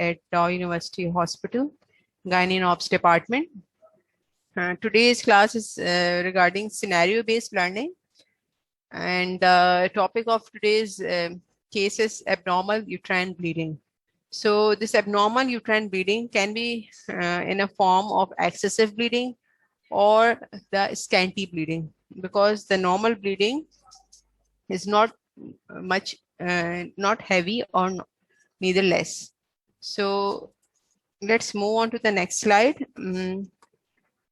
at Dow University Hospital, Gynae and Obs department. Today's class is regarding scenario-based learning, and the topic of today's case is abnormal uterine bleeding. So this abnormal uterine bleeding can be in a form of excessive bleeding or the scanty bleeding, because the normal bleeding is not much, not heavy or neither less. So let's move on to the next slide.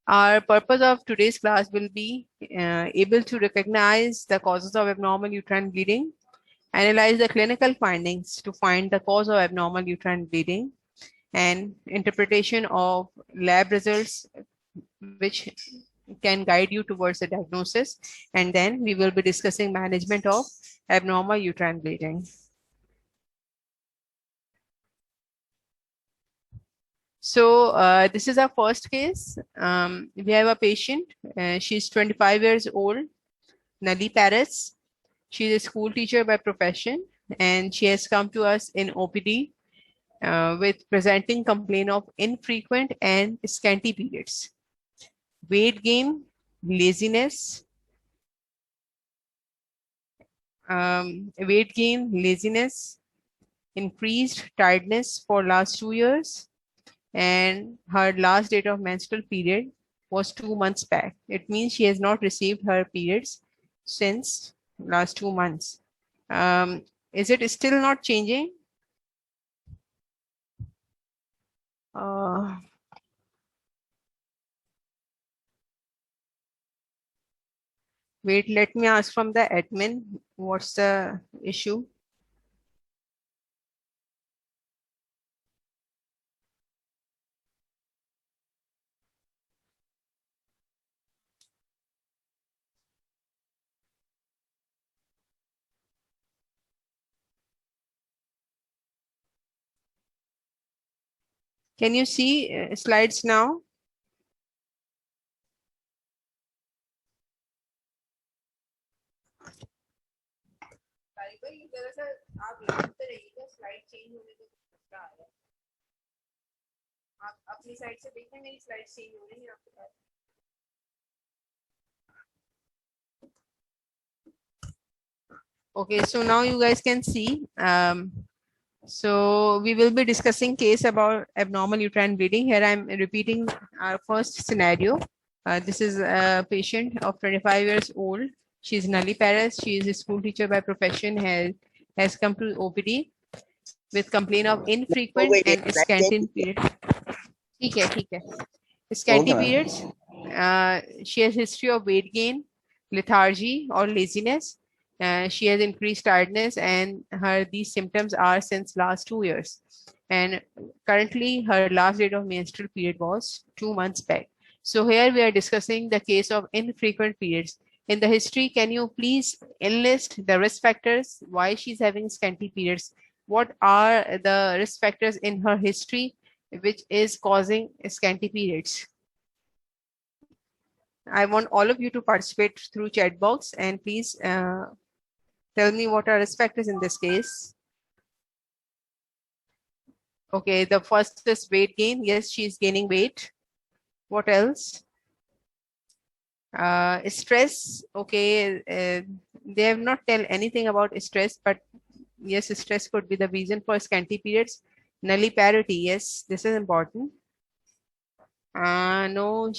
Our purpose of today's class will be able to recognize the causes of abnormal uterine bleeding, analyze the clinical findings to find the cause of abnormal uterine bleeding, and interpretation of lab results which can guide you towards the diagnosis. And then we will be discussing management of abnormal uterine bleeding. So this is our first case. We have a patient. She's 25 years old, Nali Paris. She's a school teacher by profession, and she has come to us in OPD with presenting complaint of infrequent and scanty periods, weight gain, laziness, increased tiredness for last 2 years, and her last date of menstrual period was 2 months back. It means she has not received her periods since last 2 months. Is it still not changing? Wait, let me ask from the admin, what's the issue? Can you see slides now? अपनी side से देखिए, मेरी slide change हो रही है आपके पास. Okay, so now you guys can see. So we will be discussing case about abnormal uterine bleeding. Here I'm repeating our first scenario. This is a patient of 25 years old. She is Nali Paris. She is a school teacher by profession. Has come to OPD with complaint of infrequent and scanty periods. ठीक है. Scanty periods. She has history of weight gain, lethargy or laziness. She has increased tiredness, and these symptoms are since last 2 years. And currently her last date of menstrual period was 2 months back. So here we are discussing the case of infrequent periods. In the history, can you please enlist the risk factors why she's having scanty periods? What are the risk factors in her history which is causing scanty periods? I want all of you to participate through chat box, and please tell me what are risk factors in this case. Okay, the first is weight gain. Yes, she's gaining weight. What else? Stress. Okay, they have not tell anything about stress, but yes, stress could be the reason for scanty periods. Nulliparity. Yes, this is important. No,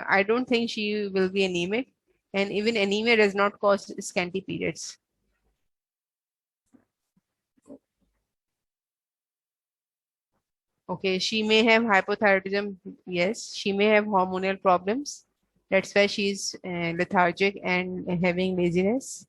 I don't think she will be anemic, and even anemia does not cause scanty periods. Okay, she may have hypothyroidism. Yes, she may have hormonal problems. That's why she's lethargic and having laziness.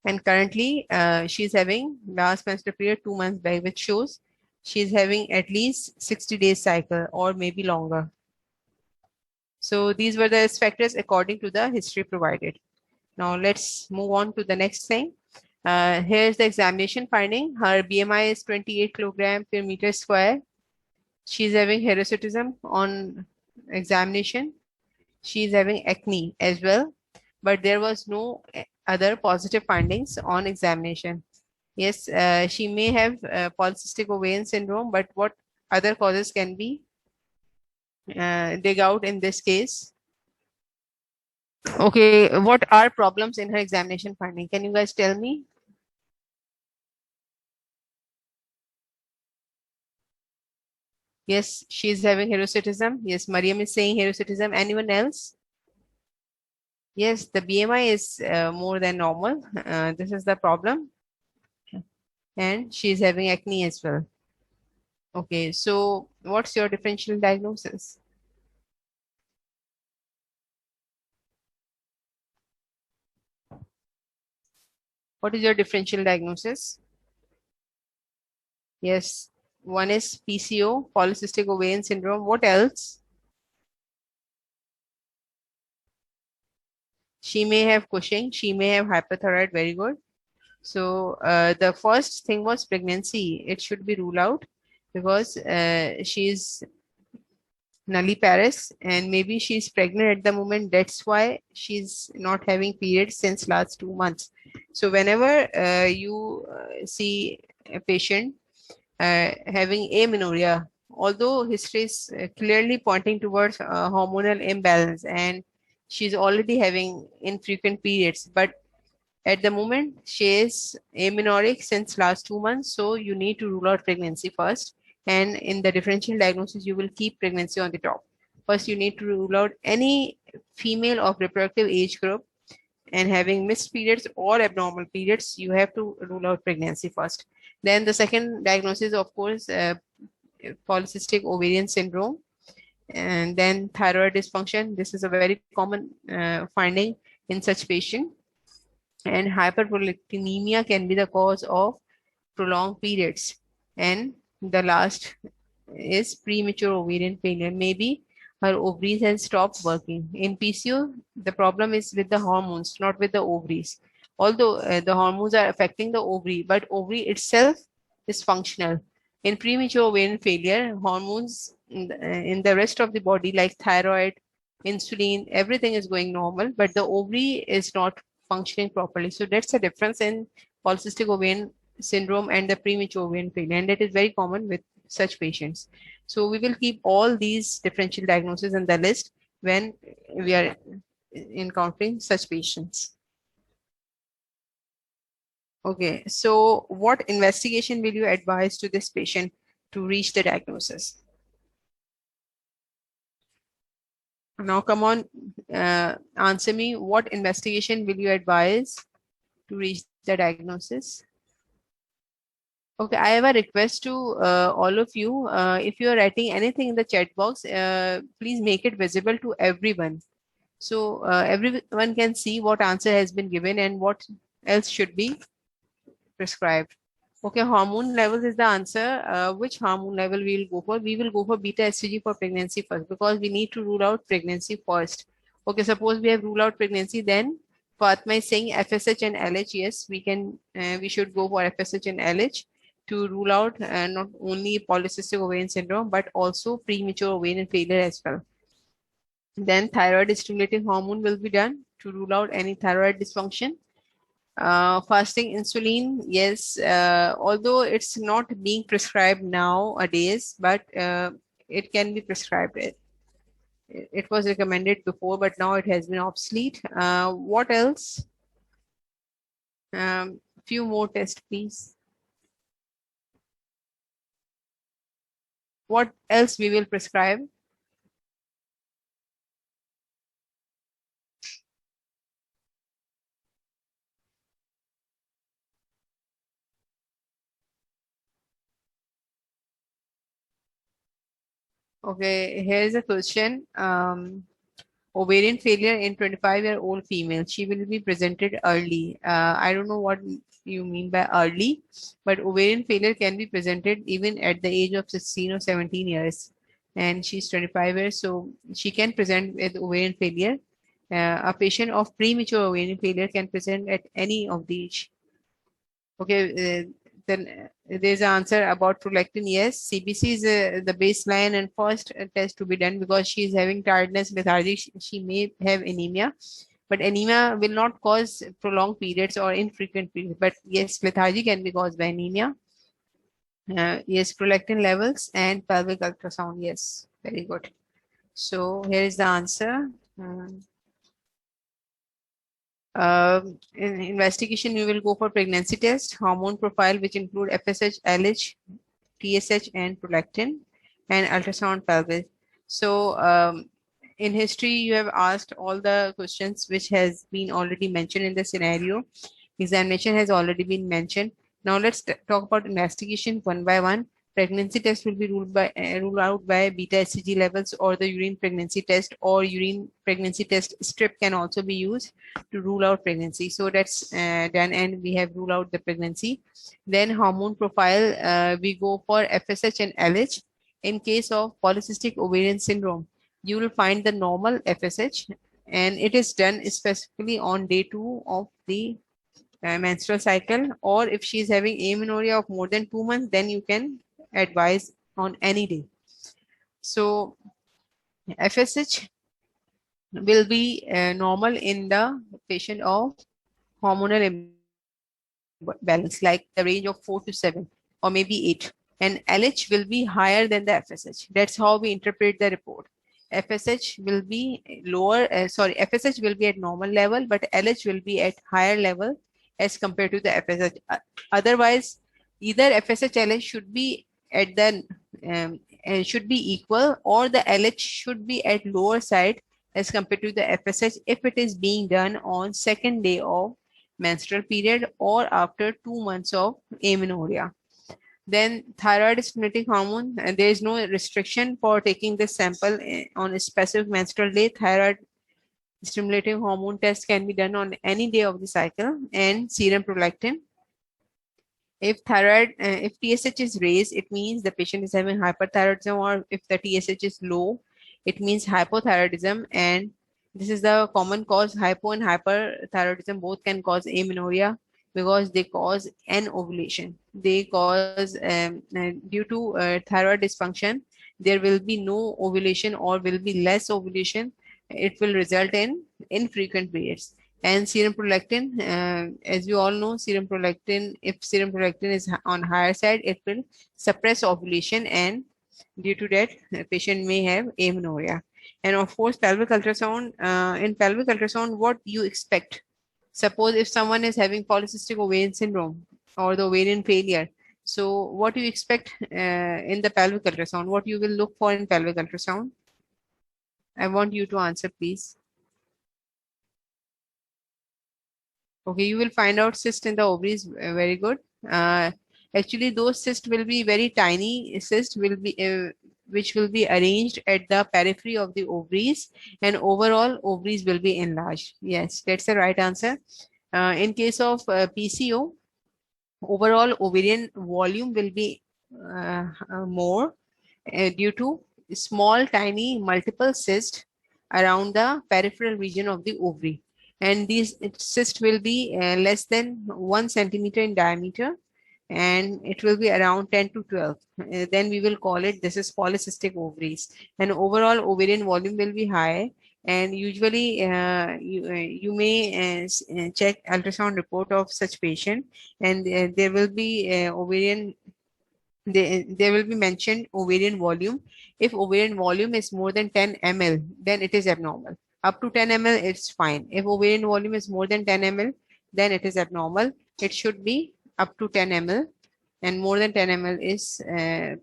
And currently, she's having last menstrual period 2 months back, which shows she's having at least 60 days cycle or maybe longer. So these were the risk factors according to the history provided. Now let's move on to the next thing. Here's the examination finding. Her BMI is 28 kilogram per meter square. She's having hirsutism on examination. She is having acne as well, but there was no other positive findings on examination. Yes, she may have polycystic ovarian syndrome, but what other causes can be dig out in this case? Okay, what are problems in her examination finding? Can you guys tell me? Yes, she's having hirsutism. Yes, Mariam is saying hirsutism. Anyone else? Yes, the BMI is more than normal. This is the problem. And she's having acne as well. Okay, so what's your differential diagnosis? What is your differential diagnosis? Yes, one is PCO, polycystic ovarian syndrome. What else? She may have Cushing. She may have hyperthyroid. Very good. So the first thing was pregnancy. It should be ruled out because she's nulliparous and maybe she's pregnant at the moment. That's why she's not having periods since last 2 months. So whenever you see a patient having amenorrhea, although history is clearly pointing towards hormonal imbalance and she's already having infrequent periods, but at the moment, she is amenorrheic since last 2 months, so you need to rule out pregnancy first. And in the differential diagnosis, you will keep pregnancy on the top. First, you need to rule out any female of reproductive age group and having missed periods or abnormal periods, you have to rule out pregnancy first. Then the second diagnosis, of course, polycystic ovarian syndrome, and then thyroid dysfunction. This is a very common finding in such patient, and hyperprolactinemia can be the cause of prolonged periods. And the last is premature ovarian failure. Maybe her ovaries have stopped working. In PCO, the problem is with the hormones, not with the ovaries. Although the hormones are affecting the ovary, but ovary itself is functional. In premature ovarian failure, hormones in the rest of the body, like thyroid, insulin, everything is going normal, but the ovary is not functioning properly. So that's the difference in polycystic ovarian syndrome and the premature ovarian failure, and that is very common with such patients. So we will keep all these differential diagnoses in the list when we are encountering such patients. Okay, so what investigation will you advise to this patient to reach the diagnosis? Now, come on, answer me. What investigation will you advise to reach the diagnosis? Okay, I have a request to all of you. If you are writing anything in the chat box, please make it visible to everyone. So everyone can see what answer has been given and what else should be prescribed. Okay, hormone levels is the answer. Which hormone level we will go for? We will go for beta estrogen for pregnancy first because we need to rule out pregnancy first. Okay, suppose we have ruled out pregnancy, then Fatma is saying FSH and LH. Yes, we can. We should go for FSH and LH to rule out not only polycystic ovarian syndrome but also premature ovarian failure as well. Then thyroid stimulating hormone will be done to rule out any thyroid dysfunction. Fasting insulin, yes, although it's not being prescribed nowadays, but it can be prescribed. It was recommended before, but now it has been obsolete. What else? Few more tests, please. What else we will prescribe? Okay, here's a question. Ovarian failure in 25-year-old female. She will be presented early. I don't know what you mean by early, but ovarian failure can be presented even at the age of 16 or 17 years. And she's 25 years, so she can present with ovarian failure. A patient of premature ovarian failure can present at any of the age. Okay, then there's an answer about prolactin. Yes, CBC is the baseline and first test to be done because she is having tiredness, lethargy. She may have anemia, but anemia will not cause prolonged periods or infrequent periods. But yes, lethargy can be caused by anemia. Yes, prolactin levels and pelvic ultrasound. Yes, very good. So here is the answer. In investigation, we will go for pregnancy test, hormone profile, which include FSH, LH, TSH, and prolactin, and ultrasound pelvis. So in history, you have asked all the questions which has been already mentioned in the scenario. Examination has already been mentioned. Now let's talk about investigation one by one. Pregnancy test will be ruled out by beta HCG levels or the urine pregnancy test, or urine pregnancy test strip can also be used to rule out pregnancy. So that's done, and we have ruled out the pregnancy. Then hormone profile, we go for FSH and LH. In case of polycystic ovarian syndrome, you will find the normal FSH, and it is done specifically on day 2 of the menstrual cycle, or if she is having amenorrhea of more than 2 months, then you can advise on any day. So FSH will be normal in the patient of hormonal imbalance, like the range of 4 to 7 or maybe 8, and LH will be higher than the FSH. That's how we interpret the report. FSH will be lower, FSH will be at normal level, but LH will be at higher level as compared to the FSH. Otherwise, either FSH LH should be at the should be equal, or the LH should be at lower side as compared to the FSH if it is being done on second day of menstrual period or after 2 months of amenorrhea. Then thyroid stimulating hormone, there is no restriction for taking this sample on a specific menstrual day. Thyroid stimulating hormone test can be done on any day of the cycle. And serum prolactin. If TSH is raised, it means the patient is having hyperthyroidism, or if the TSH is low, it means hypothyroidism. And this is the common cause. Hypo and hyperthyroidism both can cause amenorrhea because they cause anovulation. They cause due to thyroid dysfunction, there will be no ovulation or will be less ovulation. It will result in infrequent periods. And serum prolactin, as you all know, serum prolactin, if serum prolactin is on higher side, it will suppress ovulation, and due to that, the patient may have amenorrhea. And of course, pelvic ultrasound. In pelvic ultrasound, what you expect? Suppose if someone is having polycystic ovarian syndrome or the ovarian failure, so what do you expect in the pelvic ultrasound? What you will look for in pelvic ultrasound? I want you to answer, please. Okay, you will find out cyst in the ovaries. Very good. Actually, those cysts will be very tiny cysts, will be which will be arranged at the periphery of the ovaries, and overall ovaries will be enlarged. Yes, that's the right answer. In case of PCO, overall ovarian volume will be more due to small, tiny, multiple cysts around the peripheral region of the ovary. And these cysts will be less than 1 centimeter in diameter, and it will be around 10 to 12. Then we will call it, this is polycystic ovaries. And overall ovarian volume will be high. And usually you may check ultrasound report of such patient, and there will be ovarian, there will be mentioned ovarian volume. If ovarian volume is more than 10 ml, then it is abnormal. Up to 10 ml, it's fine. If ovarian volume is more than 10 ml, then it is abnormal. It should be up to 10 ml, and more than 10 ml is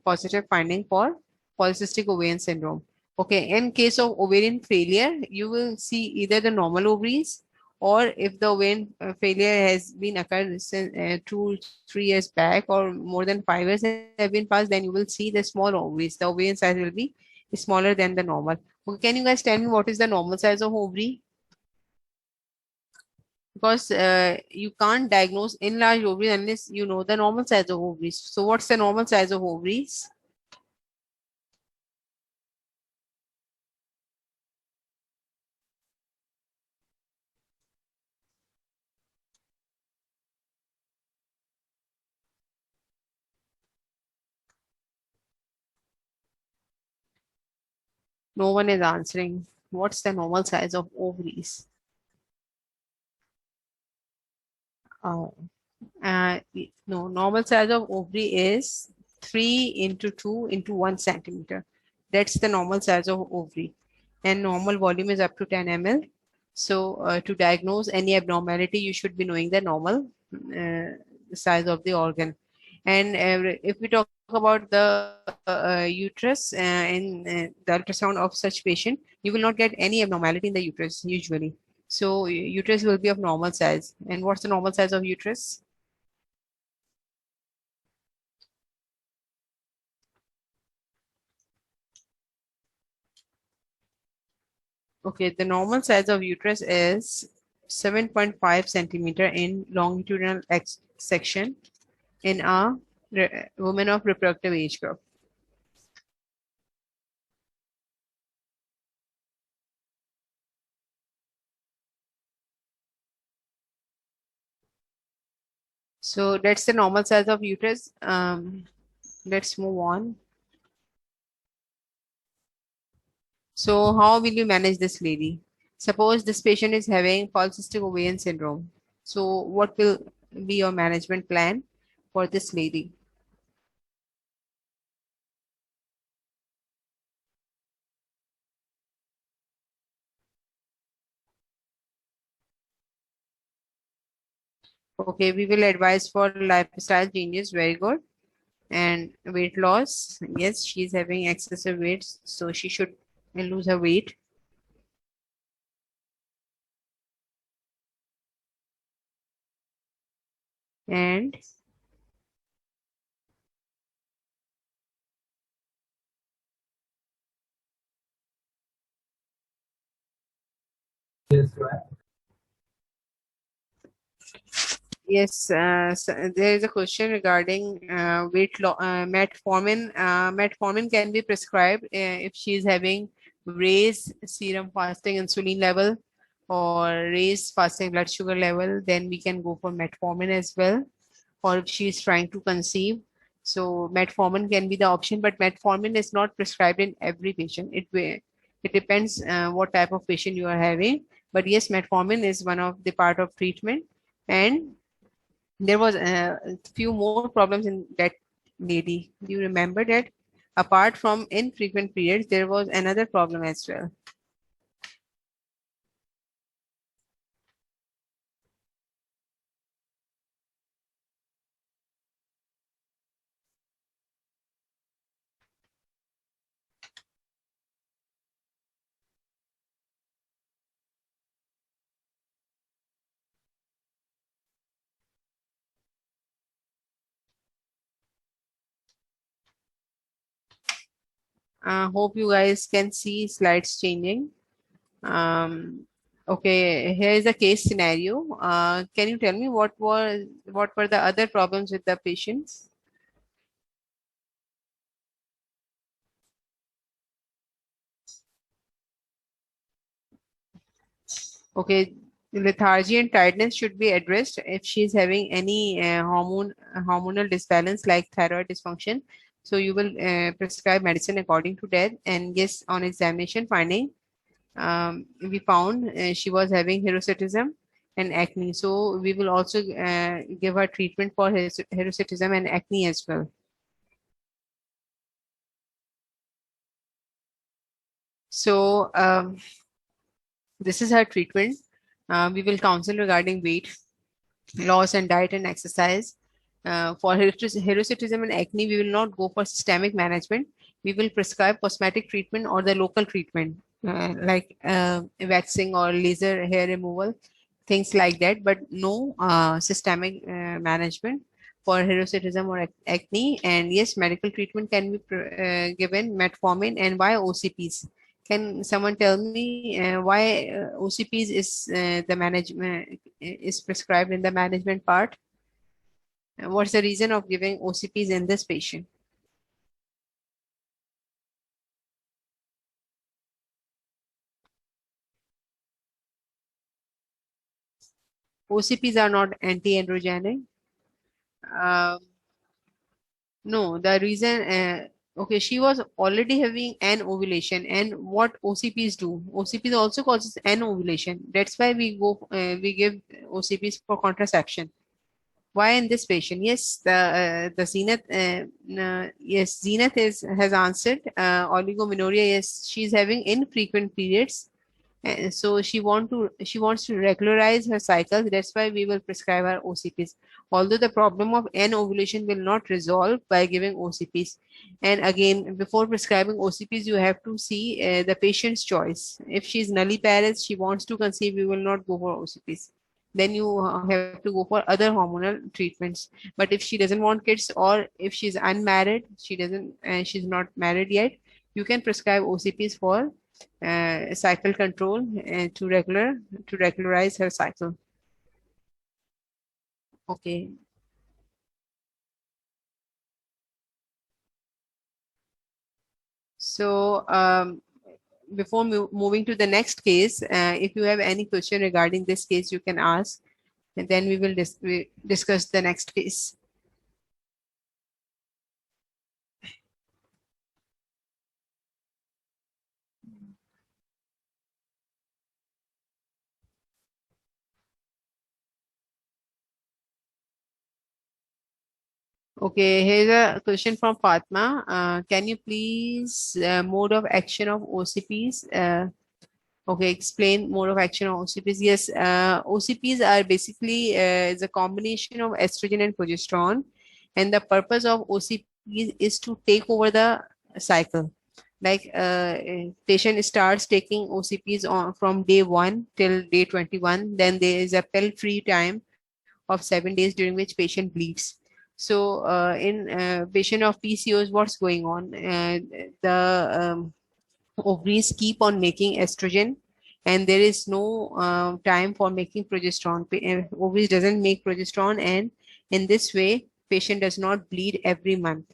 positive finding for polycystic ovarian syndrome. Okay, in case of ovarian failure, you will see either the normal ovaries, or if the ovarian failure has been occurred since 2-3 years back, or more than 5 years have been passed, then you will see the small ovaries. The ovarian size will be smaller than the normal. Okay, can you guys tell me what is the normal size of ovary? Because you can't diagnose enlarged ovaries unless you know the normal size of ovaries. So what's the normal size of ovaries? No one is answering. What's the normal size of ovaries? Uh, no, normal size of ovary is 3 into 2 into 1 centimeter. That's the normal size of ovary. And normal volume is up to 10 ml. So to diagnose any abnormality, you should be knowing the normal size of the organ. And if we talk about the uterus in the ultrasound of such patient, you will not get any abnormality in the uterus usually. So uterus will be of normal size. And what's the normal size of uterus? Okay, the normal size of uterus is 7.5 centimeter in longitudinal section in a woman of reproductive age group. So that's the normal size of uterus. Let's move on. So how will you manage this lady? Suppose this patient is having polycystic ovarian syndrome. So what will be your management plan for this lady? Okay, we will advise for lifestyle changes. Very good. And weight loss. Yes, she's having excessive weight, so she should lose her weight. And yes, there is a question regarding weight loss. Metformin. Metformin can be prescribed if she is having raised serum fasting insulin level or raised fasting blood sugar level. Then we can go for metformin as well. Or if she is trying to conceive. So metformin can be the option, but metformin is not prescribed in every patient. It depends what type of patient you are having. But yes, metformin is one of the part of treatment. And there was a few more problems in that lady. Do you remember that? Apart from infrequent periods, there was another problem as well. Hope you guys can see slides changing. Okay, here is a case scenario. Can you tell me what were the other problems with the patients? Okay, lethargy and tiredness should be addressed if she's having any hormonal disbalance like thyroid dysfunction. So you will prescribe medicine according to that. And yes, on examination finding, we found she was having hirsutism and acne. So we will also give her treatment for hirsutism and acne as well. So this is her treatment. We will counsel regarding weight loss and diet and exercise. For hirsutism and acne, we will not go for systemic management. We will prescribe cosmetic treatment or the local treatment, like waxing or laser hair removal, things like that, but no systemic management for hirsutism or acne. And yes, medical treatment can be given metformin. And why OCPs? Can someone tell me why OCPs is the management is prescribed in the management part? What's the reason of giving OCPs in this patient? OCPs are not anti-androgenic. Um, no, the reason Okay, she was already having an ovulation, and what OCPs do? OCPs also causes an ovulation. That's why we give OCPs for contraception. Why in this patient? Yes, the Zenith, yes, Zenith has answered. Oligomenorrhea, yes, she's having infrequent periods, so she wants to regularize her cycles. That's why we will prescribe her OCPs. Although the problem of N ovulation will not resolve by giving OCPs. And again, before prescribing OCPs, you have to see the patient's choice. If she's nulliparous, she wants to conceive, we will not go for OCPs. Then you have to go for other hormonal treatments. But if she doesn't want kids, or if she's unmarried, she's not married yet, you can prescribe OCPs for cycle control and to regularize her cycle. Okay. So before moving to the next case, if you have any question regarding this case, you can ask, and then we will discuss the next case. Okay, here's a question from Fatma. Can you please mode of action of OCPs? Okay, explain mode of action of OCPs. Yes, OCPs are basically is a combination of estrogen and progesterone, and the purpose of OCPs is to take over the cycle. Like a patient starts taking OCPs on from day 1 till day 21, then there is a pill-free time of 7 days during which patient bleeds. So in patient of PCOS, what's going on? The ovaries keep on making estrogen, and there is no time for making progesterone. Ovaries doesn't make progesterone, and in this way patient does not bleed every month.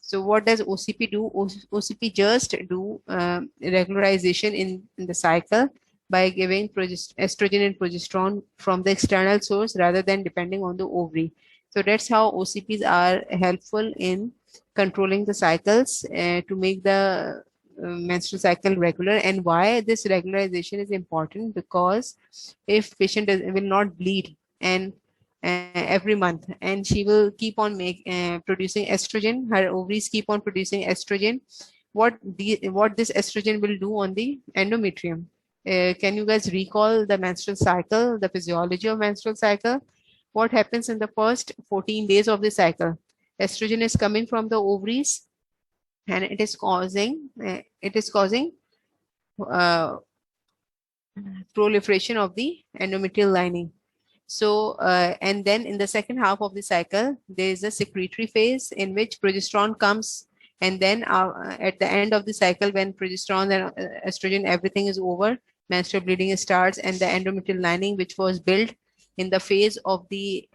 So what does OCP do? OCP just do regularization in the cycle by giving estrogen and progesterone from the external source rather than depending on the ovary. So that's how OCPs are helpful in controlling the cycles to make the menstrual cycle regular. And why this regularization is important, because if patient will not bleed and every month, and she will keep on producing estrogen, her ovaries keep on producing estrogen, what this estrogen will do on the endometrium? Can you guys recall the menstrual cycle, the physiology of menstrual cycle? What happens in the first 14 days of the cycle? Estrogen is coming from the ovaries, and it is causing uh, proliferation of the endometrial lining. So and then in the second half of the cycle there is a secretory phase in which progesterone comes, and then at the end of the cycle, when progesterone and estrogen everything is over, menstrual bleeding starts, and the endometrial lining which was built in the phase of the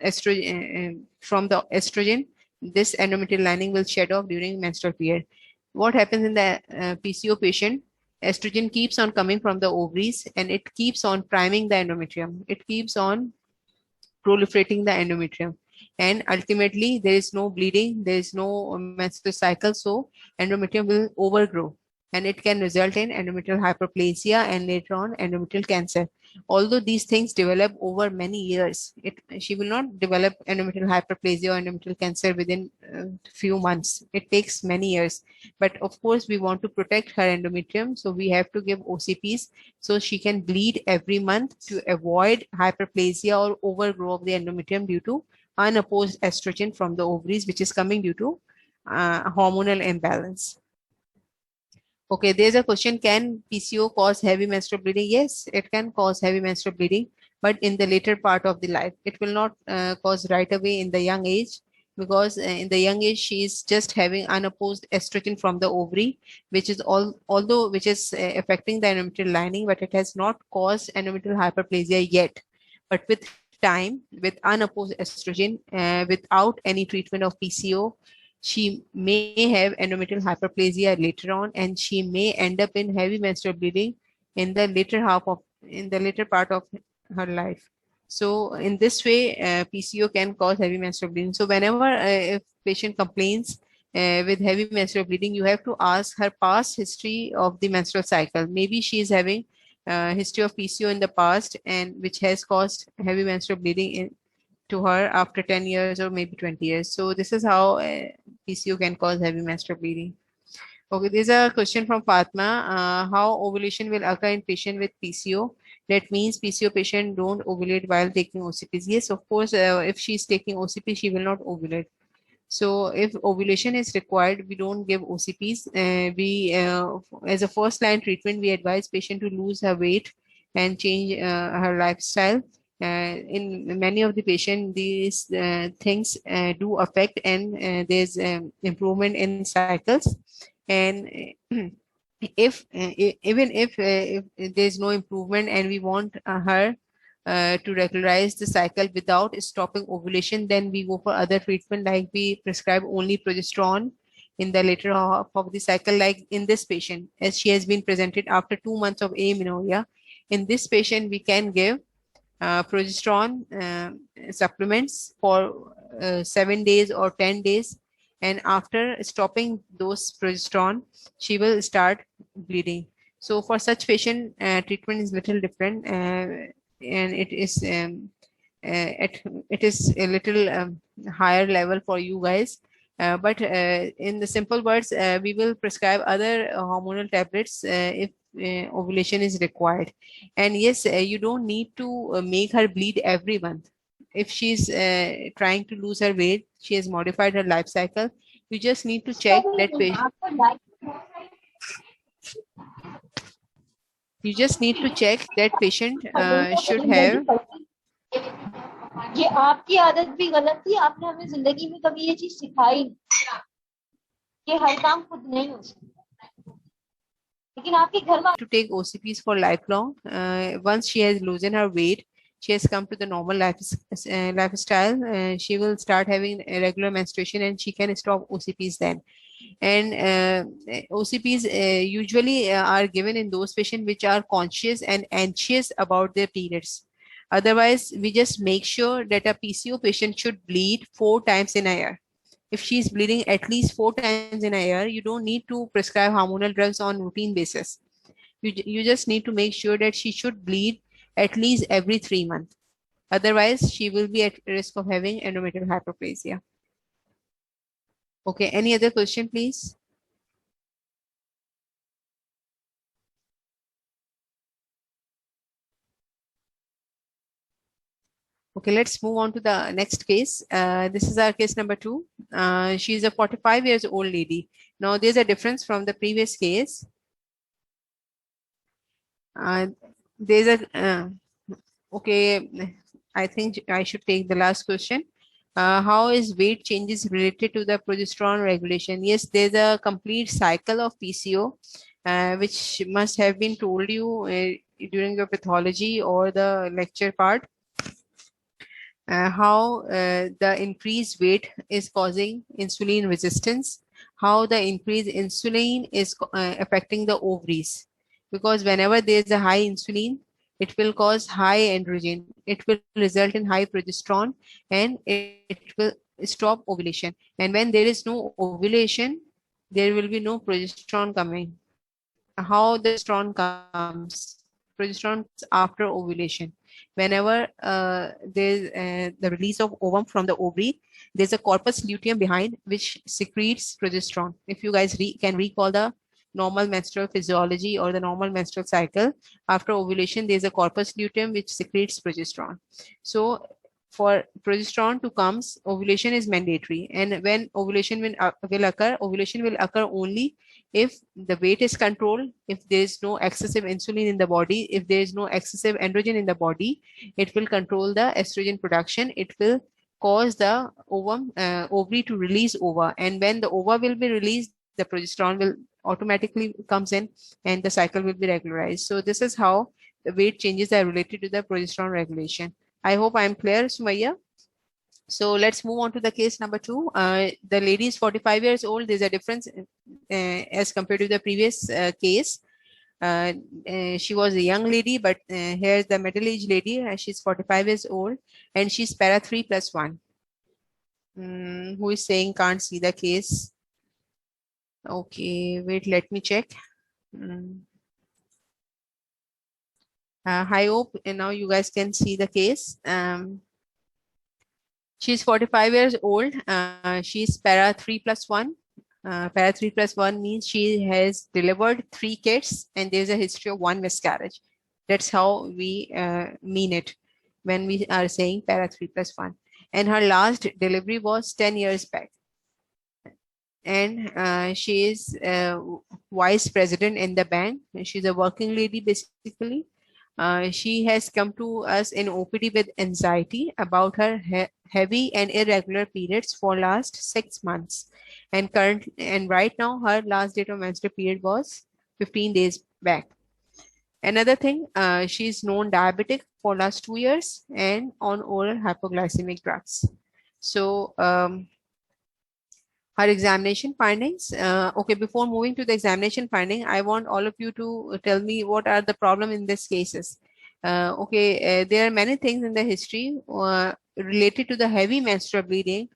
estrogen from the estrogen, this endometrial lining will shed off during menstrual period. What happens in the PCO patient? Estrogen keeps on coming from the ovaries, and it keeps on priming the endometrium. It keeps on proliferating the endometrium. And ultimately, there is no bleeding, there is no menstrual cycle, so endometrium will overgrow, and it can result in endometrial hyperplasia and later on endometrial cancer. Although these things develop over many years, she will not develop endometrial hyperplasia or endometrial cancer within a few months. It takes many years. But of course, we want to protect her endometrium, so we have to give OCPs so she can bleed every month to avoid hyperplasia or overgrow of the endometrium due to unopposed estrogen from the ovaries, which is coming due to hormonal imbalance. Okay, there's a question, can PCO cause heavy menstrual bleeding? Yes, it can cause heavy menstrual bleeding, but in the later part of the life. It will not cause right away in the young age, because in the young age she is just having unopposed estrogen from the ovary, which is although which is affecting the endometrial lining, but it has not caused endometrial hyperplasia yet. But with time, with unopposed estrogen, without any treatment of PCO, she may have endometrial hyperplasia later on, and she may end up in heavy menstrual bleeding in the later part of her life. So in this way, PCO can cause heavy menstrual bleeding. So whenever if patient complains with heavy menstrual bleeding, you have to ask her past history of the menstrual cycle. Maybe she is having history of PCO in the past, and which has caused heavy menstrual bleeding to her after 10 years or maybe 20 years. So this is how PCO can cause heavy menstrual bleeding. Okay, there's a question from Fatma. How ovulation will occur in patient with PCO? That means PCO patient don't ovulate while taking OCPs. Yes, of course, if she's taking OCP, she will not ovulate. So if ovulation is required, we don't give OCPs. As a first line treatment, we advise patient to lose her weight and change her lifestyle. In many of the patient, these things do affect, and there's improvement in cycles. And even if there's no improvement and we want her to regularize the cycle without stopping ovulation, then we go for other treatment, like we prescribe only progesterone in the later half of the cycle. Like in this patient, as she has been presented after 2 months of amenorrhea, in this patient we can give progesterone supplements for 7 days or 10 days, and after stopping those progesterone, she will start bleeding. So for such patient, treatment is little different, and it is a little higher level for you guys. But in the simple words, we will prescribe other hormonal tablets if ovulation is required. And yes, you don't need to make her bleed every month. If she's trying to lose her weight, she has modified her life cycle, you just need to check that patient. You just need to check that patient should have. ये आपकी आदत भी गलत थी, आपने हमें जिंदगी में कभी ये चीज सिखाई नहीं कि हर काम खुद नहीं हो सकता, लेकिन आपके घर में to take OCPs for lifelong. Once she has loosened her weight, she has come to the normal lifestyle. She will start having a regular menstruation, and she can stop OCPs then. And OCPs usually are given in those patients which are conscious and anxious about their periods. Otherwise, we just make sure that a PCO patient should bleed 4 times in a year. If she's bleeding at least 4 times in a year, you don't need to prescribe hormonal drugs on routine basis. You just need to make sure that she should bleed at least every 3 months. Otherwise, she will be at risk of having endometrial hyperplasia. Okay, any other question, please? Okay, let's move on to the next case. This is our case number 2. She's a 45 years old lady. Now, there's a difference from the previous case. There's a, okay, I think I should take the last question. How is weight changes related to the progesterone regulation? Yes, there's a complete cycle of PCO, which must have been told you during your pathology or the lecture part. How the increased weight is causing insulin resistance, how the increased insulin is affecting the ovaries. Because whenever there is a high insulin, it will cause high androgen. It will result in high progesterone, and it will stop ovulation. And when there is no ovulation, there will be no progesterone coming. How the progesterone comes? Progesterone comes after ovulation. Whenever there's the release of ovum from the ovary, there's a corpus luteum behind which secretes progesterone. If you guys can recall the normal menstrual physiology or the normal menstrual cycle, after ovulation, there's a corpus luteum which secretes progesterone. So for progesterone to come, ovulation is mandatory. And when ovulation will occur, ovulation will occur only if the weight is controlled, if there is no excessive insulin in the body, if there is no excessive androgen in the body, it will control the estrogen production. It will cause the ovary to release ova. And when the ova will be released, the progesterone will automatically comes in and the cycle will be regularized. So this is how the weight changes are related to the progesterone regulation. I hope I'm clear, Sumaya. So let's move on to the case number 2. The lady is 45 years old. There's a difference as compared to the previous case. She was a young lady, but here's the middle-aged lady. She's 45 years old and she's para 3+1. Who is saying can't see the case? Okay, wait, let me check. Mm. I hope now you guys can see the case. She's 45 years old. She's para 3+1. Para 3+1 means she has delivered 3 kids and there's a history of 1 miscarriage. That's how we mean it when we are saying para 3+1. And her last delivery was 10 years back. And she is vice president in the bank. She's a working lady basically. She has come to us in OPD with anxiety about her heavy and irregular periods for last 6 months. And right now her last date of menstrual period was 15 days back. Another thing, she's known diabetic for last 2 years and on oral hypoglycemic drugs. So her examination findings. Okay, before moving to the examination finding, I want all of you to tell me what are the problem in these cases. There are many things in the history related to the heavy menstrual bleeding.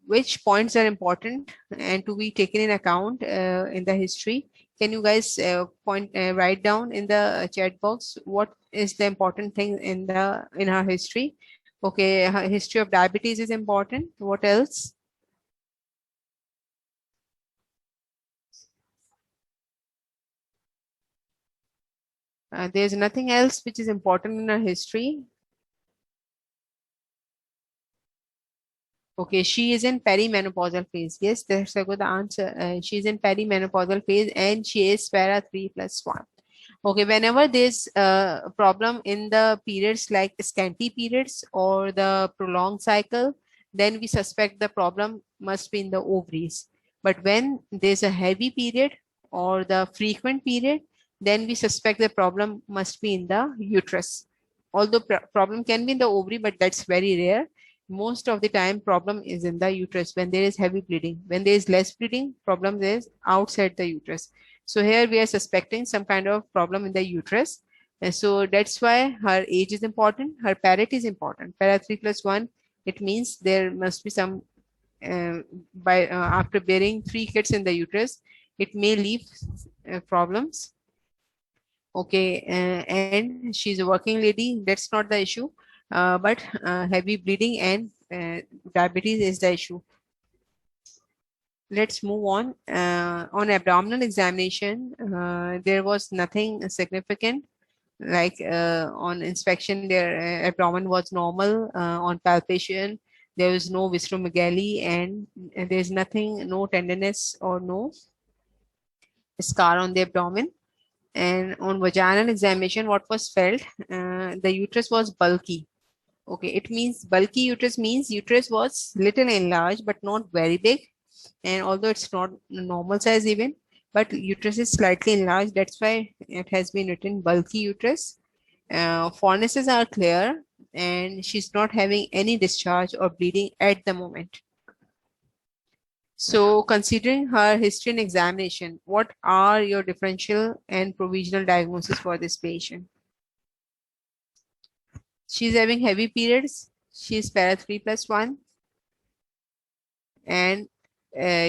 Which points are important and to be taken in account in the history? Can you guys write down in the chat box what is the important thing in her history? Okay, her history of diabetes is important. What else? There's nothing else which is important in her history. Okay, she is in perimenopausal phase. Yes, that's a good answer. She's in perimenopausal phase and she is para 3+1. Okay, whenever there's a problem in the periods like scanty periods or the prolonged cycle, then we suspect the problem must be in the ovaries. But when there's a heavy period or the frequent period, then we suspect the problem must be in the uterus. Although problem can be in the ovary, but that's very rare. Most of the time problem is in the uterus when there is heavy bleeding. When there is less bleeding, problem is outside the uterus. So here we are suspecting some kind of problem in the uterus. And so that's why her age is important. Her parity is important. Para 3+1, it means there must be some, after bearing 3 kids in the uterus, it may leave problems. Okay, and she's a working lady. That's not the issue. But heavy bleeding and diabetes is the issue. Let's move on. On abdominal examination, there was nothing significant. Like on inspection, their abdomen was normal. On palpation, there was no visceromegaly, and there's nothing, no tenderness or no scar on the abdomen. And on vaginal examination, what was felt? The uterus was bulky. Okay, it means bulky uterus means uterus was little enlarged but not very big. And although it's not normal size even, but uterus is slightly enlarged. That's why it has been written bulky uterus. Fornices are clear and she's not having any discharge or bleeding at the moment. So considering her history and examination, what are your differential and provisional diagnosis for this patient? She's having heavy periods. She's para 3+1. And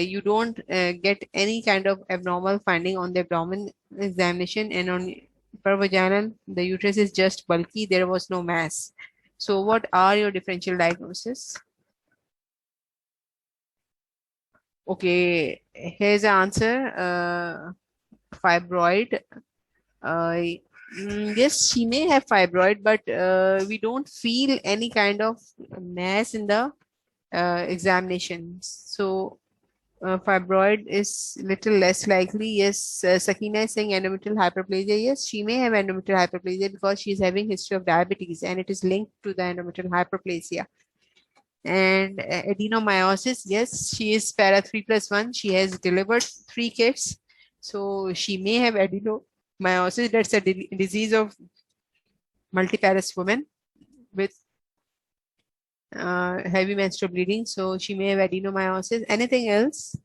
you don't get any kind of abnormal finding on the abdomen examination, and on per vaginal, the uterus is just bulky. There was no mass. So what are your differential diagnosis? Okay, here's the answer. Fibroid. Yes, she may have fibroid, but we don't feel any kind of mass in the examination. So fibroid is little less likely. Yes, Sakina is saying endometrial hyperplasia. Yes, she may have endometrial hyperplasia because she is having history of diabetes and it is linked to the endometrial hyperplasia. And adenomyosis, yes, she is para 3+1. She has delivered 3 kids. So she may have adenomyosis. That's a disease of multiparous women with heavy menstrual bleeding. So she may have adenomyosis. Anything else?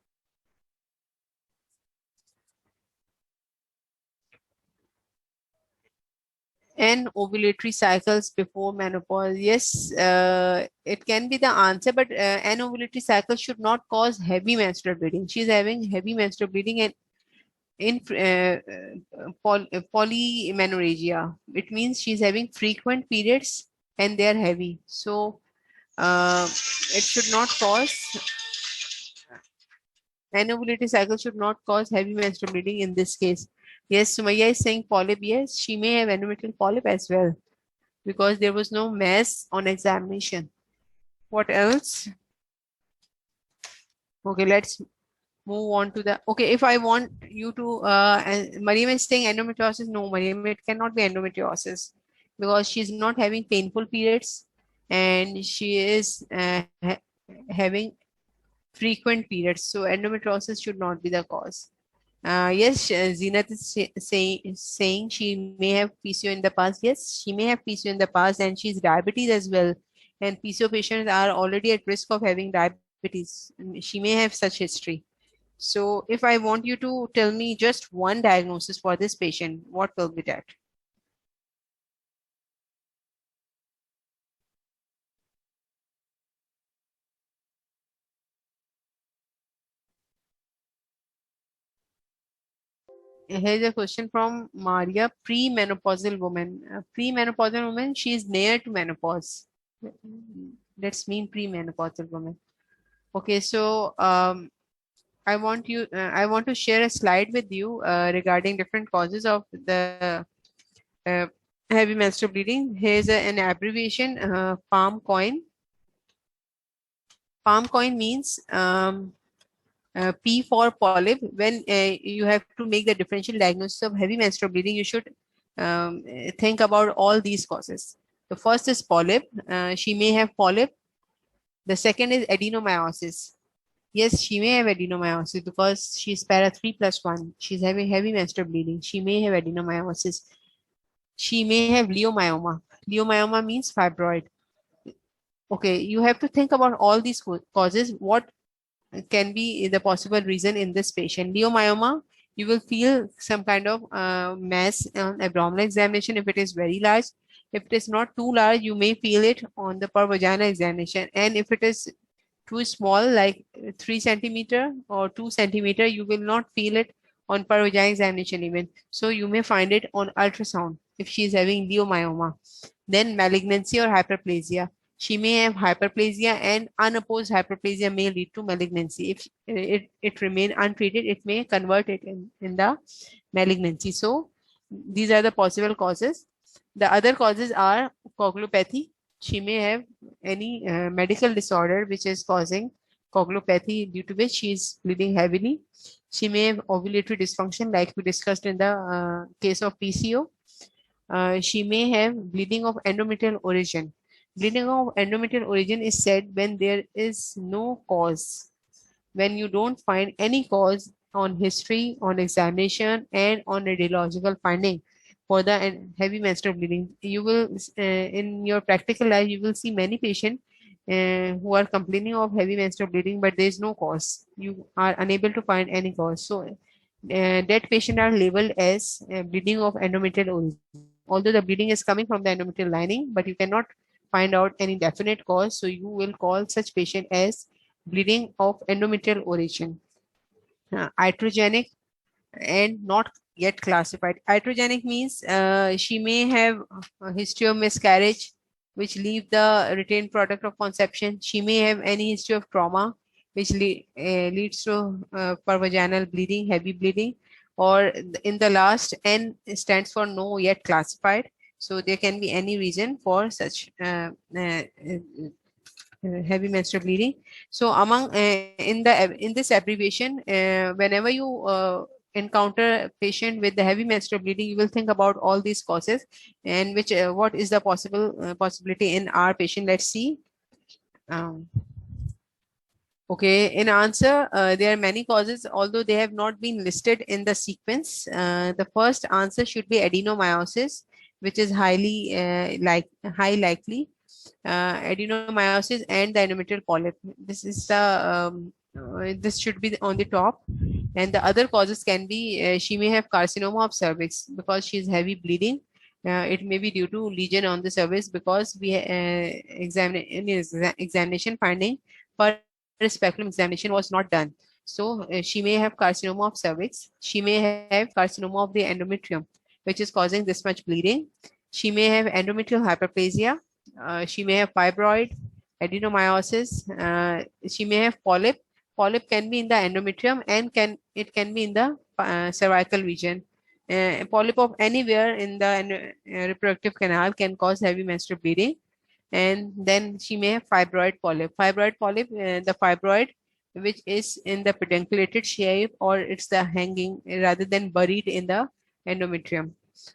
and ovulatory cycles before menopause. Yes, it can be the answer, but an ovulatory cycle should not cause heavy menstrual bleeding. She's having heavy menstrual bleeding and in polymenorrhagia. It means she's having frequent periods and they are heavy. So it should not cause, an ovulatory cycle should not cause heavy menstrual bleeding in this case. Yes, Sumaya is saying polyp. Yes, she may have endometrial polyp as well because there was no mass on examination. What else? Okay, let's move on to the, okay, if I want you to, Mariam is saying endometriosis. No, Mariam, it cannot be endometriosis because she's not having painful periods and she is having frequent periods. So endometriosis should not be the cause. Yes, Zenat is saying she may have PCO in the past. Yes, she may have PCO in the past and she's diabetes as well. And PCO patients are already at risk of having diabetes. She may have such history. So if I want you to tell me just one diagnosis for this patient, what will be that? Here's a question from Maria, premenopausal woman. Premenopausal woman, she is near to menopause. Let's mean premenopausal woman. Okay, so I want to share a slide with you regarding different causes of the uh, heavy menstrual bleeding. Here's an abbreviation, PALM coin. PALM coin means P for polyp. When you have to make the differential diagnosis of heavy menstrual bleeding, you should think about all these causes. The first is polyp. She may have polyp. The second is adenomyosis. Yes, she may have adenomyosis because she's para 3+1. She's having heavy menstrual bleeding. She may have adenomyosis. She may have leiomyoma. Leiomyoma means fibroid. Okay, you have to think about all these causes. What can be the possible reason in this patient? Leiomyoma, you will feel some kind of mass on abdominal examination if it is very large. If it is not too large, you may feel it on the per vagina examination. And if it is too small, like 3 centimeter or 2 centimeter, you will not feel it on per vagina examination even. So you may find it on ultrasound if she is having leiomyoma. Then malignancy or hyperplasia. She may have hyperplasia and unopposed hyperplasia may lead to malignancy. If it remain untreated, it may convert it in the malignancy. So these are the possible causes. The other causes are coagulopathy. She may have any medical disorder which is causing coagulopathy, due to which she is bleeding heavily. She may have ovulatory dysfunction like we discussed in the case of PCO. She may have bleeding of endometrial origin. Bleeding of endometrial origin is said when there is no cause, when you don't find any cause on history, on examination, and on radiological finding for the heavy menstrual bleeding. You will, in your practical life, you will see many patients who are complaining of heavy menstrual bleeding, but there is no cause. You are unable to find any cause. So that patient are labeled as bleeding of endometrial origin. Although the bleeding is coming from the endometrial lining, but you cannot find out any definite cause. So you will call such patient as bleeding of endometrial origin. Iatrogenic and not yet classified. Iatrogenic means she may have a history of miscarriage, which leave the retained product of conception. She may have any history of trauma, which leads to pervaginal bleeding, heavy bleeding, or in the last N stands for no yet classified. So there can be any reason for such heavy menstrual bleeding. So among in this abbreviation, whenever you encounter a patient with the heavy menstrual bleeding, you will think about all these causes and which what is the possibility in our patient. Let's see. Okay, in answer, there are many causes, although they have not been listed in the sequence. The first answer should be adenomyosis, which is highly high likely. Adenomyosis and the endometrial polyp. This is the this should be on the top, and the other causes can be she may have carcinoma of cervix because she is heavy bleeding, It may be due to lesion on the cervix because we examination finding per speculum examination was not done. So she may have carcinoma of cervix. She may have carcinoma of the endometrium, which is causing this much bleeding. She may have endometrial hyperplasia. She may have fibroid, adenomyosis. She may have polyp. Polyp can be in the endometrium and it can be in the cervical region. Polyp of anywhere in the reproductive canal can cause heavy menstrual bleeding. And then she may have fibroid polyp. Fibroid polyp, the fibroid which is in the pedunculated shape, or it's the hanging rather than buried in the endometrium.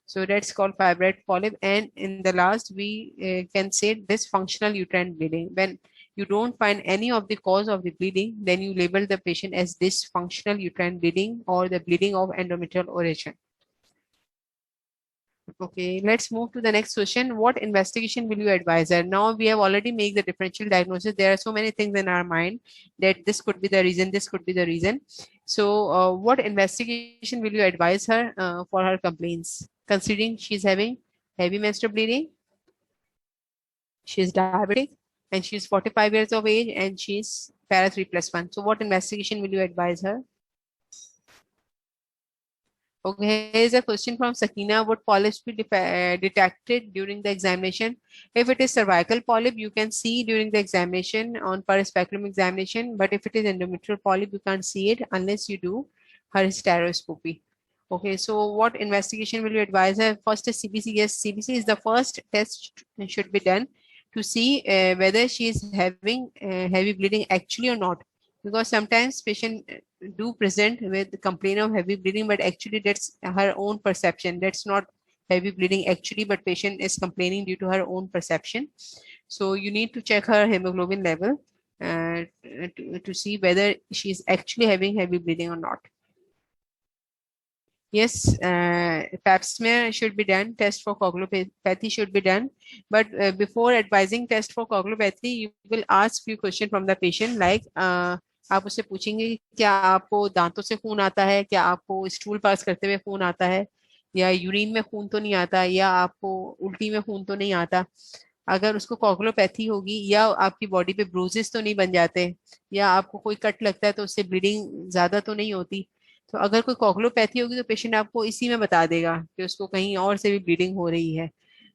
So that's called fibroid polyp. And in the last, we can say dysfunctional uterine bleeding. When you don't find any of the cause of the bleeding, then you label the patient as dysfunctional uterine bleeding or the bleeding of endometrial origin. Okay, let's move to the next question. What investigation will you advise her? Now we have already made the differential diagnosis. There are so many things in our mind that this could be the reason, this could be the reason. So what investigation will you advise her for her complaints? Considering she's having heavy menstrual bleeding, she's diabetic, and she's 45 years of age, and she's para 3+1. So what investigation will you advise her? Okay, here's a question from Sakina. Would polyps be detected during the examination? If it is cervical polyp, you can see during the examination on per speculum examination. But if it is endometrial polyp, you can't see it unless you do her hysteroscopy. Okay, so what investigation will you advise her? First is CBC. Yes, CBC is the first test should be done to see whether she is having heavy bleeding actually or not. Because sometimes patient do present with complaint of heavy bleeding, but actually that's her own perception. That's not heavy bleeding actually, but patient is complaining due to her own perception. So you need to check her hemoglobin level to see whether she is actually having heavy bleeding or not. Yes, pap smear should be done. Test for coagulopathy should be done. But before advising test for coagulopathy, you will ask few questions from the patient like आप उससे पूछेंगे क्या आपको दांतों से खून आता है, क्या आपको स्टूल पास करते हुए खून आता है, या यूरिन में खून तो नहीं आता, या आपको उल्टी में खून तो नहीं आता. अगर उसको कोगुलोपैथी होगी, या आपकी बॉडी पे ब्रूजेस तो नहीं बन जाते, या आपको कोई कट लगता है तो उससे ब्लीडिंग ज्यादा तो नहीं होती. तो अगर कोई कोगुलोपैथी होगी तो पेशेंट आपको इसी में बता देगा कि उसको कहीं और से भी ब्लीडिंग हो रही है.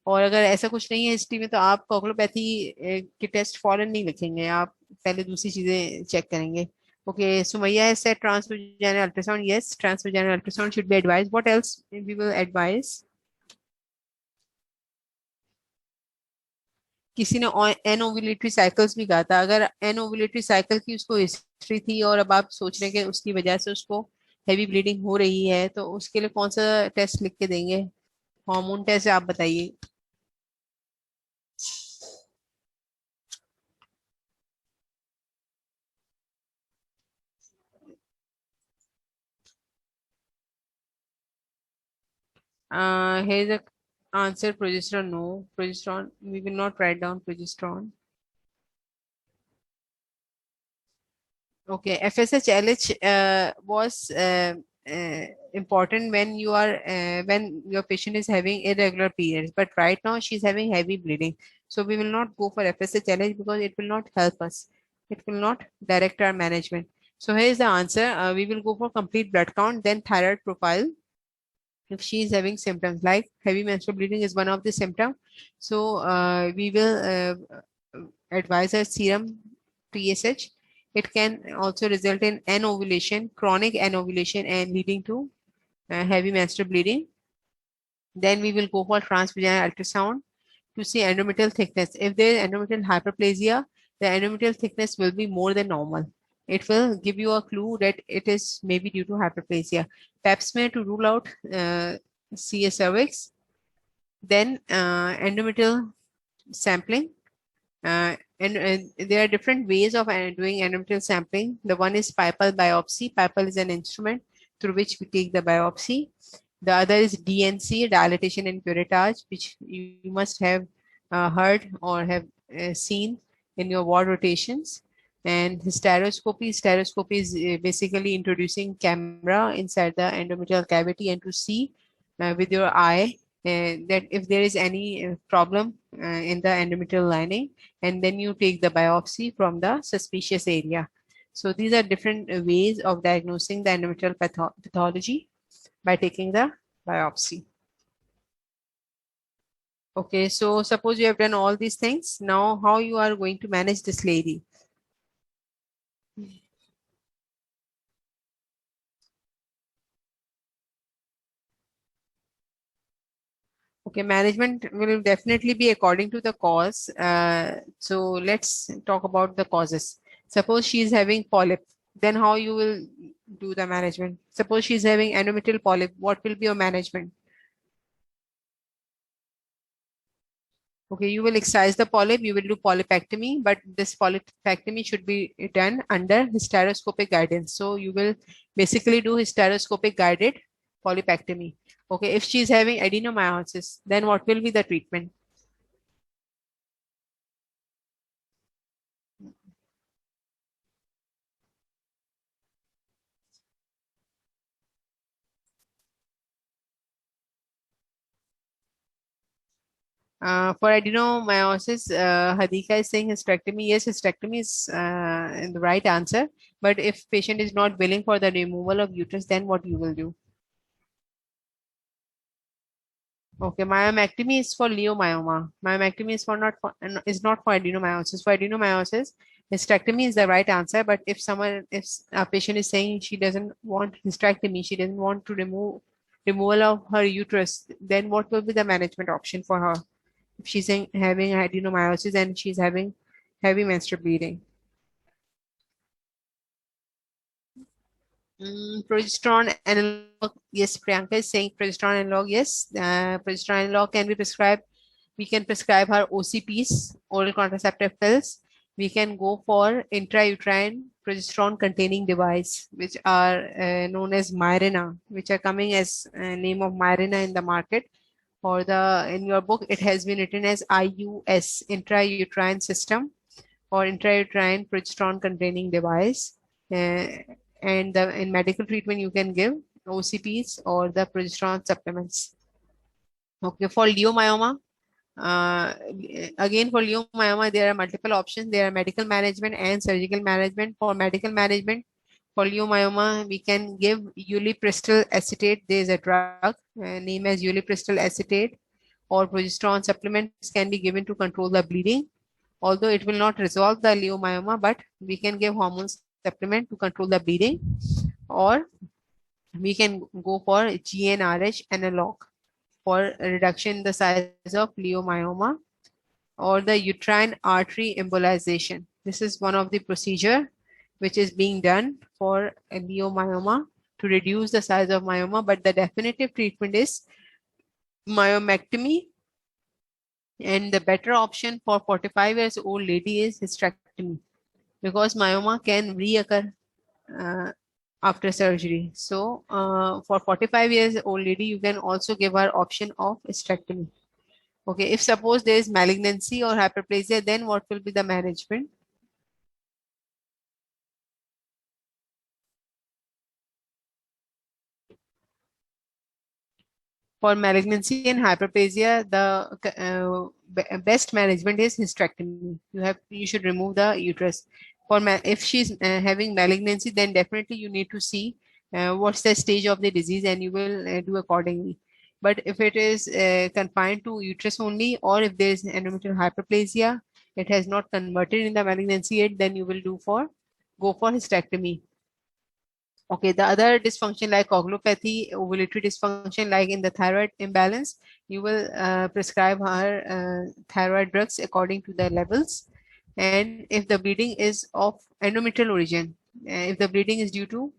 और अगर ऐसा कुछ नहीं है हिस्ट्री में तो आप कोगुलोपैथी के टेस्ट फौरन नहीं लिखेंगे, आप पहले दूसरी चीजें चेक करेंगे. Okay, Sumaya has said transvaginal ultrasound. Yes, transvaginal ultrasound should be advised. What else we will advise? किसी ने एनओव्यूलेटरी साइकिल्स भी कहा था. अगर एनओव्यूलेटरी साइकिल की उसको हिस्ट्री थी और अब आप सोच रहे हैं कि उसकी वजह से उसको हैवी ब्लीडिंग हो रही है, तो उसके लिए कौन सा टेस्ट लिख के देंगे? हार्मोन टेस्ट आप बताइए. Here's the answer: progesterone. No, progesterone. We will not write down progesterone. Okay, FSH-LH was important when you are when your patient is having irregular periods, but right now she's having heavy bleeding, so we will not go for FSH-LH because it will not help us. It will not direct our management. So here's the answer. We will go for complete blood count, then thyroid profile. If she is having symptoms like heavy menstrual bleeding is one of the symptoms, so we will advise her serum TSH. It can also result in anovulation, chronic anovulation, and leading to heavy menstrual bleeding. Then we will go for transvaginal ultrasound to see endometrial thickness. If there is endometrial hyperplasia, the endometrial thickness will be more than normal. It will give you a clue that it is maybe due to hyperplasia. Pap smear to rule out CS cervix. Then endometrial sampling. And there are different ways of doing endometrial sampling. The one is Pipal biopsy. Pipal is an instrument through which we take the biopsy. The other is DNC, dilatation and curettage, which you must have heard or have seen in your ward rotations. And hysteroscopy. Hysteroscopy is basically introducing camera inside the endometrial cavity and to see with your eye that if there is any problem in the endometrial lining, and then you take the biopsy from the suspicious area. So these are different ways of diagnosing the endometrial pathology by taking the biopsy. Okay, so suppose you have done all these things. Now, how you are going to manage this lady? Okay, management will definitely be according to the cause. So let's talk about the causes. Suppose she is having polyp, then how you will do the management? Suppose she is having endometrial polyp, what will be your management? Okay, you will excise the polyp, you will do polypectomy, but this polypectomy should be done under hysteroscopic guidance. So you will basically do hysteroscopic guided polypectomy. Okay, if she is having adenomyosis, then what will be the treatment? For adenomyosis, Hadika is saying hysterectomy. Yes, hysterectomy is the right answer. But if patient is not willing for the removal of uterus, then what you will do? Okay, myomectomy is for leiomyoma. Myomectomy is is not for adenomyosis. For adenomyosis, hysterectomy is the right answer. But if a patient is saying she doesn't want hysterectomy, she doesn't want to removal of her uterus, then what will be the management option for her? If she's having adenomyosis and she's having heavy menstrual bleeding. Progesterone analog, yes, Priyanka is saying progesterone analog, yes. Progesterone analog can be prescribed. We can prescribe her OCPs, oral contraceptive pills. We can go for intrauterine progesterone containing device, which are known as Mirena, which are coming as name of Mirena in the market. Or in your book, it has been written as IUS, intrauterine system, or intrauterine progesterone containing device. And in medical treatment, you can give OCPs or the progesterone supplements. Okay, for leiomyoma, uh, again for leiomyoma, there are multiple options. There are medical management and surgical management. For medical management, for leiomyoma, we can give ulipristal acetate. There is a drug named as ulipristal acetate, or progesterone supplements can be given to control the bleeding. Although it will not resolve the leiomyoma, but we can give hormone supplement to control the bleeding, or we can go for GnRH analog for reduction in the size of leiomyoma, or the uterine artery embolization. This is one of the procedure which is being done for a leiomyoma to reduce the size of myoma, but the definitive treatment is myomectomy, and the better option for 45 years old lady is hysterectomy, because myoma can reoccur uh, after surgery. So for 45 years old lady, you can also give her option of hysterectomy. Okay, if suppose there is malignancy or hyperplasia, then what will be the management? For malignancy and hyperplasia, the best management is hysterectomy. You should remove the uterus. If she's having malignancy, then definitely you need to see what's the stage of the disease, and you will do accordingly. But if it is confined to uterus only, or if there is endometrial hyperplasia, it has not converted in the malignancy yet, then you will go for hysterectomy. Okay, the other dysfunction like coagulopathy, ovulatory dysfunction like in the thyroid imbalance, you will prescribe her thyroid drugs according to the levels. And if the bleeding is of endometrial origin, if the bleeding is due to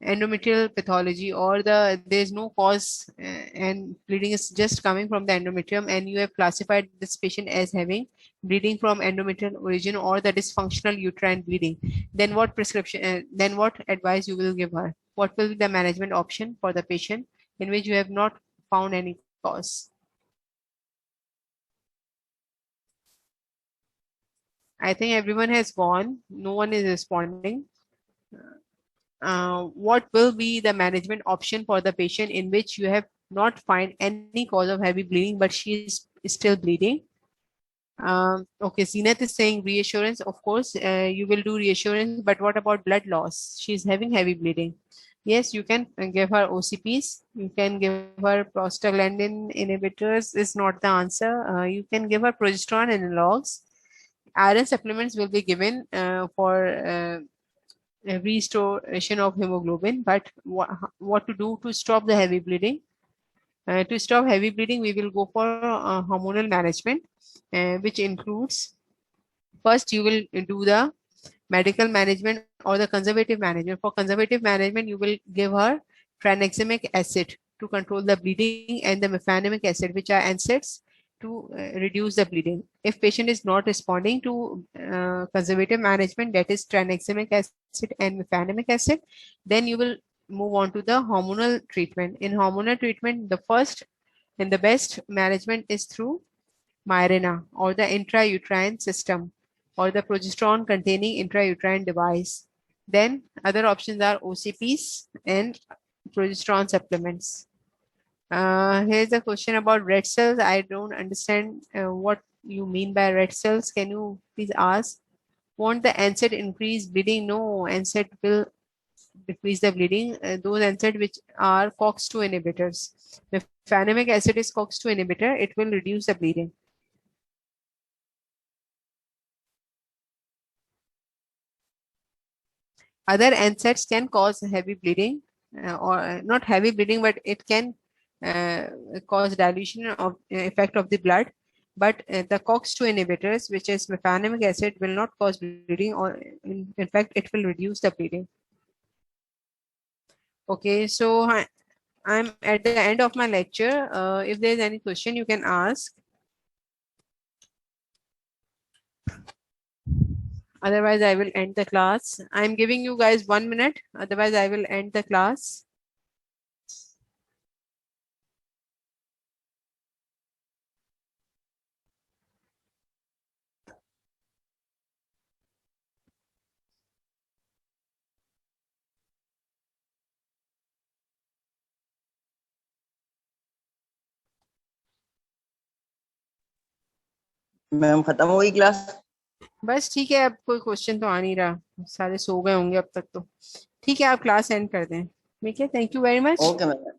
endometrial pathology, or there's no cause and bleeding is just coming from the endometrium, and you have classified this patient as having bleeding from endometrial origin or the dysfunctional uterine bleeding, then then what advice you will give her? What will be the management option for the patient in which you have not found any cause? I think everyone has gone. No one is responding. What will be the management option for the patient in which you have not find any cause of heavy bleeding, but she is still bleeding. Okay, Zenith is saying reassurance. Of course, you will do reassurance, but what about blood loss? She's having heavy bleeding. Yes, you can give her OCPs. You can give her prostaglandin inhibitors. Is not the answer. You can give her progesterone analogs. Iron supplements will be given for restoration of hemoglobin. But what to do to stop the heavy bleeding? To stop heavy bleeding, we will go for hormonal management, which includes first you will do the medical management or the conservative management. For conservative management, you will give her tranexamic acid to control the bleeding and the mefenamic acid, which are NSAIDs, to reduce the bleeding. If patient is not responding to conservative management, that is tranexamic acid and mefenamic acid, then you will move on to the hormonal treatment. In hormonal treatment, the first and the best management is through Mirena or the intrauterine system or the progesterone containing intrauterine device. Then other options are OCPs and progesterone supplements. Here's a question about red cells. I don't understand what you mean by red cells. Can you please ask? Won't the NSAID increase bleeding? No, NSAID will decrease the bleeding. Those NSAID which are COX-2 inhibitors. Mefenamic acid is COX-2 inhibitor. It will reduce the bleeding. Other NSAIDs can cause heavy bleeding, or not heavy bleeding, but it can cause dilution of effect of the blood. But the COX-2 inhibitors, which is mefenamic acid, will not cause bleeding, or in fact, it will reduce the bleeding. Okay, so I'm at the end of my lecture. If there's any question, you can ask. Otherwise, I will end the class. I'm giving you guys 1 minute. Otherwise, I will end the class. Ma'am खत्म हो गई class? बस ठीक है, अब कोई question तो आ नहीं रहा, सारे सो गए होंगे अब तक तो। ठीक है, आप क्लास एंड कर दें। ठीक है, thank you very much. Okay ma'am.